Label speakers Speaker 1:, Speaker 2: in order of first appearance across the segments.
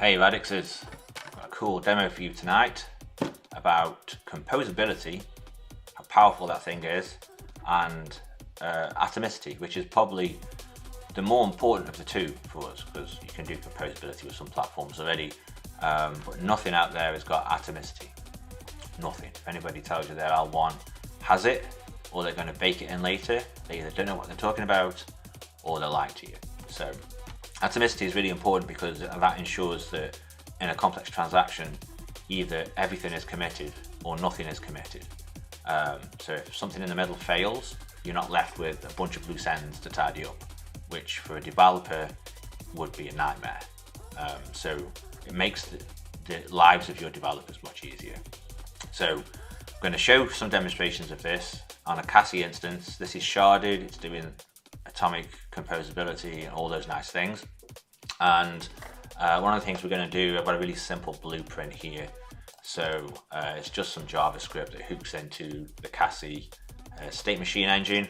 Speaker 1: Hey Radixes, I've got a cool demo for you tonight about composability, how powerful that thing is, and Atomicity, which is probably the more important of the two for us, because you can do composability with some platforms already, but nothing out there has got Atomicity. Nothing. If anybody tells you their L1 has it, or they're going to bake it in later, they either don't know what they're talking about, or they're lying to you. So Atomicity is really important because that ensures that in a complex transaction, either everything is committed or nothing is committed. So if something in the middle fails, you're not left with a bunch of loose ends to tidy up, which for a developer would be a nightmare. So it makes the lives of your developers much easier. So I'm going to show some demonstrations of this on a Cassie instance. This is sharded, it's doing atomic composability and all those nice things. And one of the things we're going to do, I've got a really simple blueprint here. So it's just some JavaScript that hooks into the Cassie state machine engine.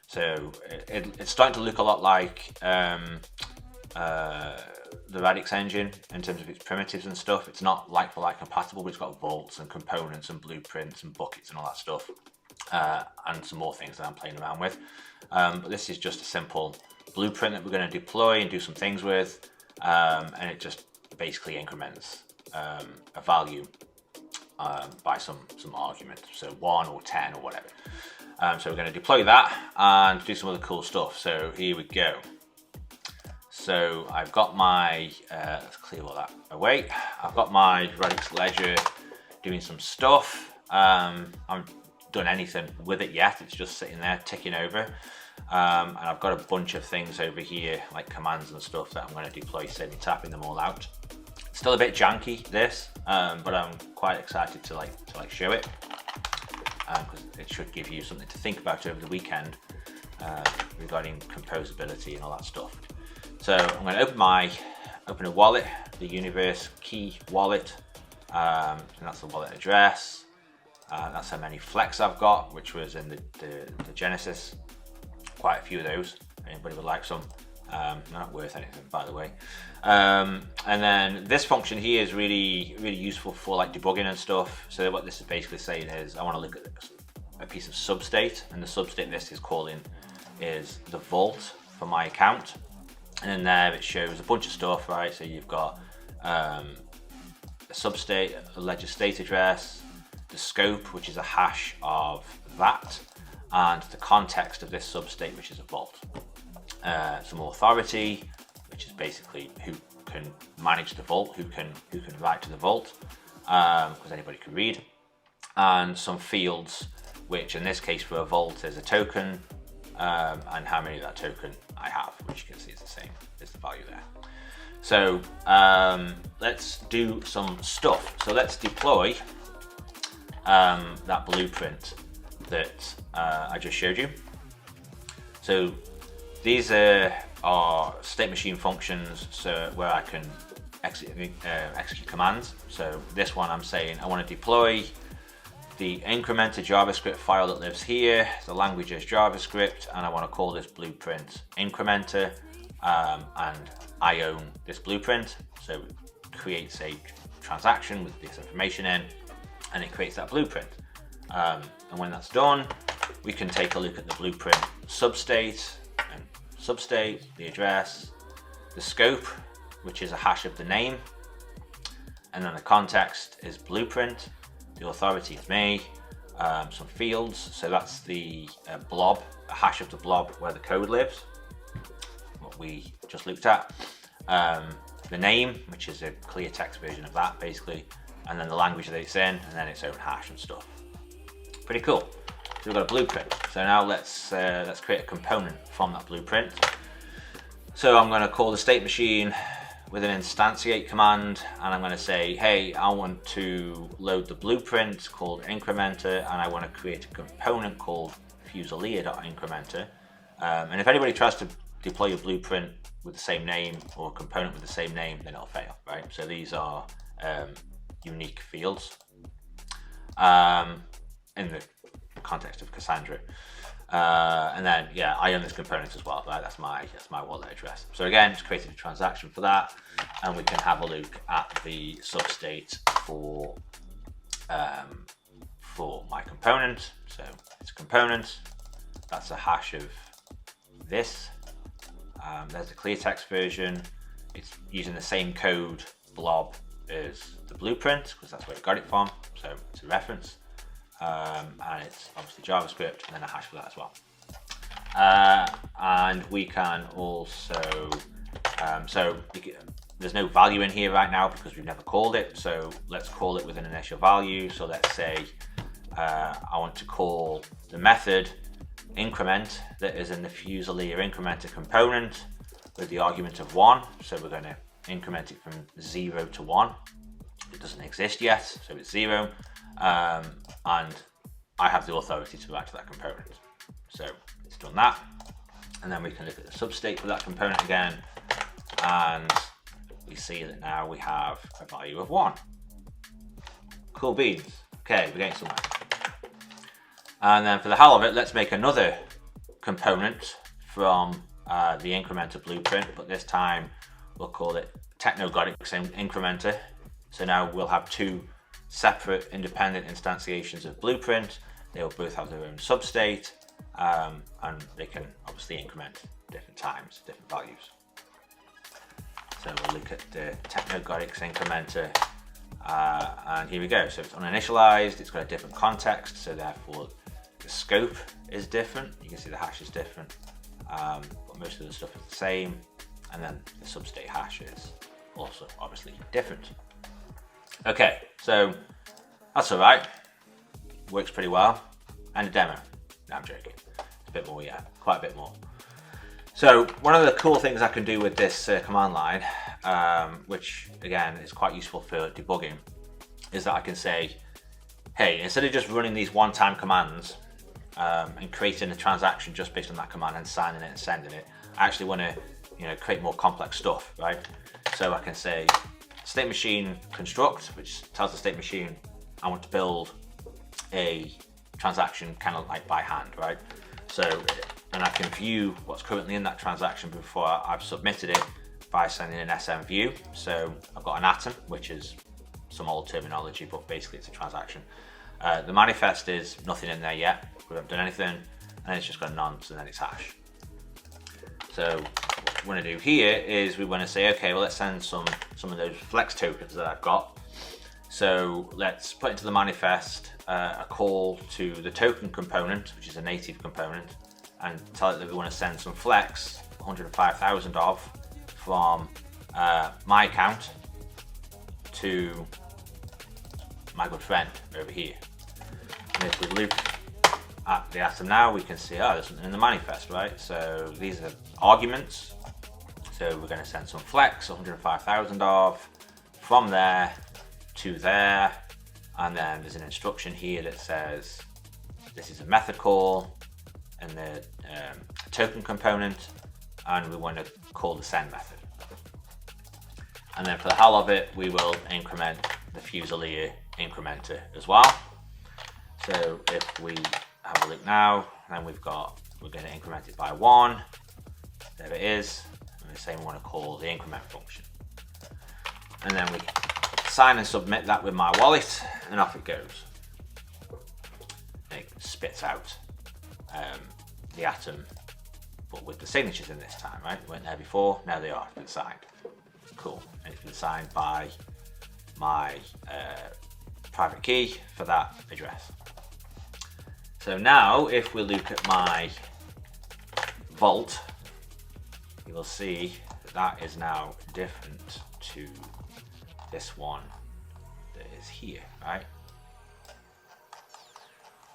Speaker 1: So it's starting to look a lot like the Radix engine in terms of its primitives and stuff. It's not like for like compatible, but it's got vaults and components and blueprints and buckets and all that stuff. And some more things that I'm playing around with. But this is just a simple blueprint that we're going to deploy and do some things with. And it just basically increments a value by some argument. So 1 or 10 or whatever. So we're going to deploy that and do some other cool stuff. So here we go. So I've got my, let's clear all that away. I've got my Radix ledger doing some stuff. I haven't done anything with it yet. It's just sitting there ticking over. And I've got a bunch of things over here, like commands and stuff that I'm going to deploy, saving tapping them all out. Still a bit janky, this, but I'm quite excited to show it. Because it should give you something to think about over the weekend regarding composability and all that stuff. So I'm going to open a wallet, the Universe Key wallet, and that's the wallet address. That's how many flex I've got, which was in the Genesis. Quite a few of those. Anybody would like some? They're not worth anything, by the way. And then this function here is really useful for like debugging and stuff. So what this is basically saying is I want to look at a piece of substate, and the substate this is calling is the vault for my account. And in there it shows a bunch of stuff, right? So you've got a substate, a ledger state address, the scope, which is a hash of that, and the context of this substate, which is a vault. Some authority, which is basically who can manage the vault, who can write to the vault, because anybody can read, and some fields, which in this case for a vault is a token, and how many of that token I have, which you can see is the same as the value there. So let's do some stuff. So let's deploy that blueprint that I just showed you. So these are state machine functions, so where I can execute commands. So this one I'm saying I want to deploy the incrementer JavaScript file that lives here. The language is JavaScript, and I want to call this blueprint incrementer, and I own this blueprint. So it creates a transaction with this information in, and it creates that blueprint. And when that's done, we can take a look at the blueprint substate, and substate, the address, the scope, which is a hash of the name, and then the context is blueprint, the authority is me, some fields, so that's the blob, a hash of the blob where the code lives, what we just looked at, the name, which is a clear text version of that basically, and then the language that it's in, and then its own hash and stuff. Pretty cool. So we've got a blueprint. So now let's create a component from that blueprint. So I'm going to call the state machine with an instantiate command, and I'm going to say, hey, I want to load the blueprint called incrementer, and I want to create a component called fusilier.incrementer. And if anybody tries to deploy your blueprint with the same name or a component with the same name, then it'll fail, right? So these are unique fields in the context of Cassandra. And then, yeah, I own this component as well, right? That's my wallet address. So again, just created a transaction for that, and we can have a look at the substate for my component. So it's a component. That's a hash of this. There's the clear text version. It's using the same code blob as the blueprint because that's where we got it from. So it's a reference. And it's obviously JavaScript and then a hash for that as well. And we can also, there's no value in here right now because we've never called it. So let's call it with an initial value. So let's say I want to call the method increment that is in the Fusilier incrementer component with the argument of 1. So we're going to increment it from 0 to 1. It doesn't exist yet, so it's 0. And I have the authority to write to that component. So it's done that. And then we can look at the substate for that component again. And we see that now we have a value of 1. Cool beans. Okay, we're getting somewhere. And then for the hell of it, let's make another component from the incrementer blueprint, but this time we'll call it Technogodics incrementer. So now we'll have 2 separate independent instantiations of blueprint. They will both have their own substate, and they can obviously increment different times, different values. So we'll look at the Technogodics incrementer, and here we go. So it's uninitialized, it's got a different context, so therefore the scope is different. You can see the hash is different, but most of the stuff is the same. And then the substate hash is also obviously different. Okay, so that's all right. Works pretty well. And a demo. No, I'm joking. It's a bit more, yeah, quite a bit more. So one of the cool things I can do with this command line, which again is quite useful for debugging, is that I can say, hey, instead of just running these one-time commands and creating a transaction just based on that command and signing it and sending it, I actually want to, create more complex stuff, right? So I can say state machine construct, which tells the state machine I want to build a transaction kind of like by hand, right? So, and I can view what's currently in that transaction before I've submitted it by sending an SM view. So I've got an atom, which is some old terminology, but basically it's a transaction. The manifest is nothing in there yet. We haven't done anything, and it's just got nonce and then it's hash. So what we want to do here is we want to say, okay, well, let's send some of those flex tokens that I've got. So let's put into the manifest a call to the token component, which is a native component, and tell it that we want to send some flex, 105,000 of, from my account to my good friend over here. And if we look at the atom now, we can see, oh, there's something in the manifest, right? So these are arguments. So we're going to send some flex, 105,000 of, from there to there. And then there's an instruction here that says this is a method call in the token component, and we want to call the send method. And then for the hell of it, we will increment the Fusilier incrementer as well. So if we have a look now, then we're going to increment it by 1. There it is. And the same we want to call the increment function. And then we sign and submit that with my wallet, and off it goes. And it spits out the atom, but with the signatures in this time, right? They weren't there before, now they are. It's been signed. Cool. And it's been signed by my private key for that address. So now, if we look at my vault, you will see that is now different to this one that is here, right?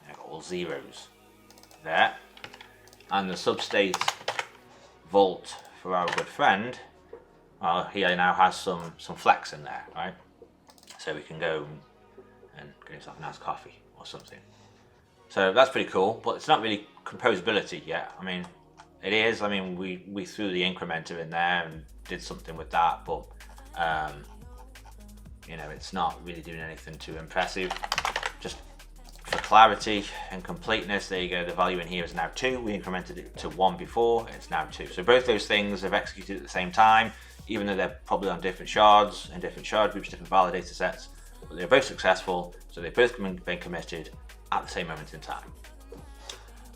Speaker 1: And I've got all zeros there. And the substate vault for our good friend, well, he now has some flex in there, right? So we can go and get himself a nice coffee or something. So that's pretty cool, but it's not really composability yet. I mean, it is. I mean, we threw the incrementer in there and did something with that, but it's not really doing anything too impressive. Just for clarity and completeness, there you go, the value in here is now 2. We incremented it to 1 before, it's now 2. So both those things have executed at the same time, even though they're probably on different shards and different shard groups, different validator sets, but they're both successful, so they've both been committed at the same moment in time.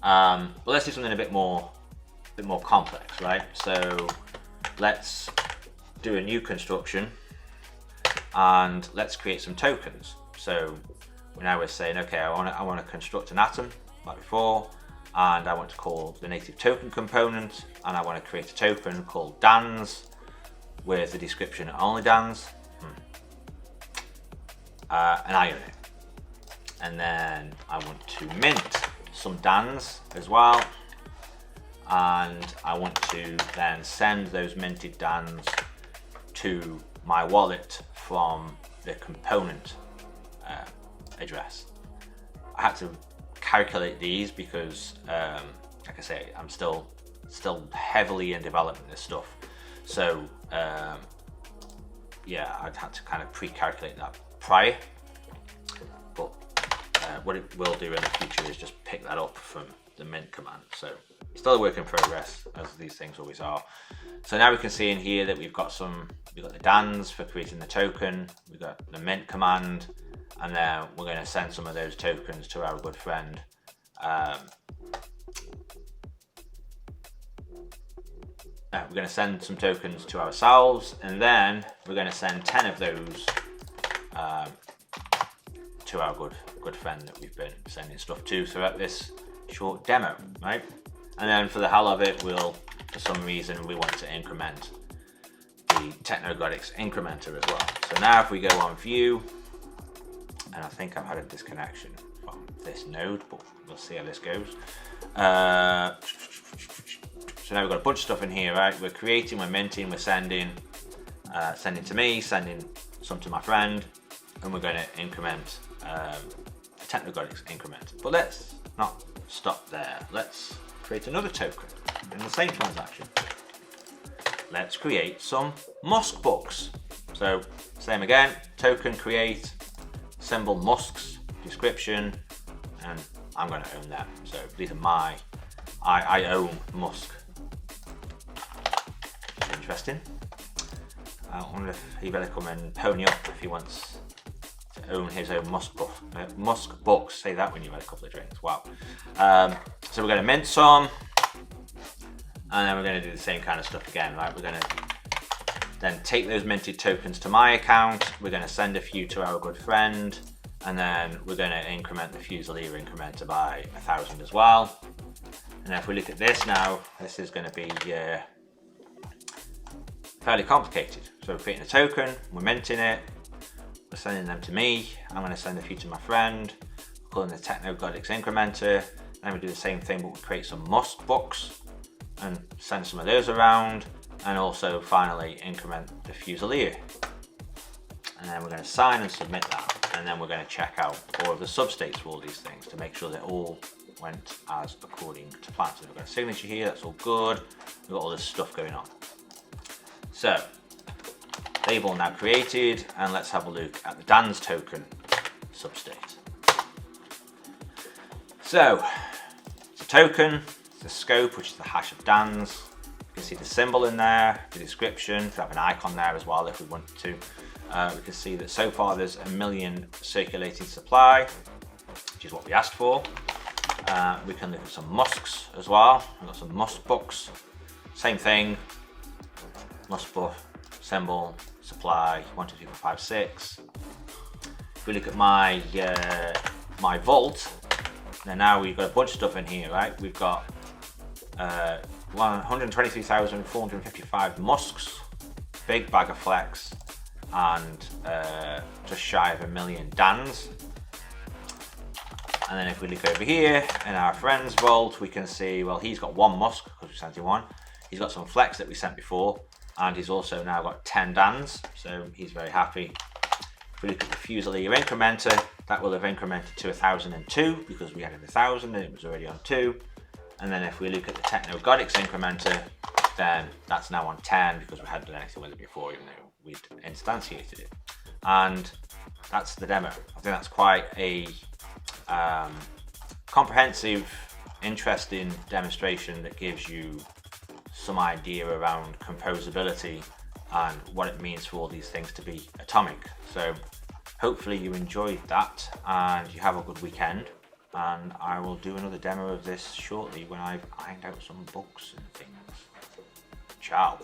Speaker 1: But let's do something a bit more complex, right? So let's do a new construction and let's create some tokens. So now we're saying, okay, I want to construct an atom like before, and I want to call the native token component, and I want to create a token called DANs with the description only DANs, and I own it. And then I want to mint some DANs as well, and I want to then send those minted DANs to my wallet from the component address. I had to calculate these because, like I say, I'm still heavily in developing this stuff. So yeah, I'd had to kind of pre-calculate that prior. But what it will do in the future is just pick that up from the mint command. So still a work in progress, as these things always are. So now we can see in here that we've got the DANs for creating the token, we've got the mint command, and then we're going to send some of those tokens to our good friend we're going to send some tokens to ourselves, and then we're going to send 10 of those to our good friend that we've been sending stuff to throughout this short demo, right? And then for the hell of it, for some reason we want to increment the Technogodics incrementer as well. So now if we go on view, and I think I've had a disconnection from this node, but we'll see how this goes. So now we've got a bunch of stuff in here, right? We're creating, we're minting, we're sending to me, sending some to my friend, and we're going to increment the Technogodics increment. But let's not stop there. Let's create another token in the same transaction. Let's create some Musk books. So same again, token create, symbol musks, description, and I'm going to own that. So these are I own Musk. Interesting. I wonder if he better come and pony up if he wants to own his own Musk book. Musk books, say that when you've had a couple of drinks. Wow. So we're going to mint some, and then we're going to do the same kind of stuff again, right? We're going to then take those minted tokens to my account, we're going to send a few to our good friend, and then we're going to increment the Fusilier incrementer by 1,000 as well. And if we look at this now, this is going to be fairly complicated. So we're creating a token, we're minting it, we're sending them to me, I'm going to send a few to my friend, we're calling the Technogodics incrementer, then we do the same thing but we create some Musk books and send some of those around, and also finally increment the Fusilier. And then we're going to sign and submit that, and then we're going to check out all of the substates for all these things to make sure they all went as according to plan. So we've got a signature here, that's all good, we've got all this stuff going on. So, label now created, and let's have a look at the DANs token substate. So, it's a token, it's the scope, which is the hash of DANs. You can see the symbol in there, the description, we have an icon there as well if we wanted to. We can see that so far there's 1 million circulating supply, which is what we asked for. We can look at some musks as well. We've got some musk books, same thing. Musk book, symbol, supply, 1, 2, 3, 4, 5, 6. If we look at my my vault, now we've got a bunch of stuff in here, right? We've got 123,455 musks, big bag of flex, and just shy of 1 million DANs. And then if we look over here in our friend's vault, we can see, well, he's got 1 musk because we sent him 1. He's got some flex that we sent before, and he's also now got 10 DANs, so he's very happy. If we look at the Fusilier incrementer, that will have incremented to 1,002 because we added 1,000 and it was already on 2. And then if we look at the Technogodics incrementer, then that's now on 10 because we hadn't done anything with it before, even though we'd instantiated it. And that's the demo. I think that's quite a comprehensive, interesting demonstration that gives you some idea around composability and what it means for all these things to be atomic. So hopefully you enjoyed that and you have a good weekend, and I will do another demo of this shortly when I've ironed out some bugs and things. Ciao.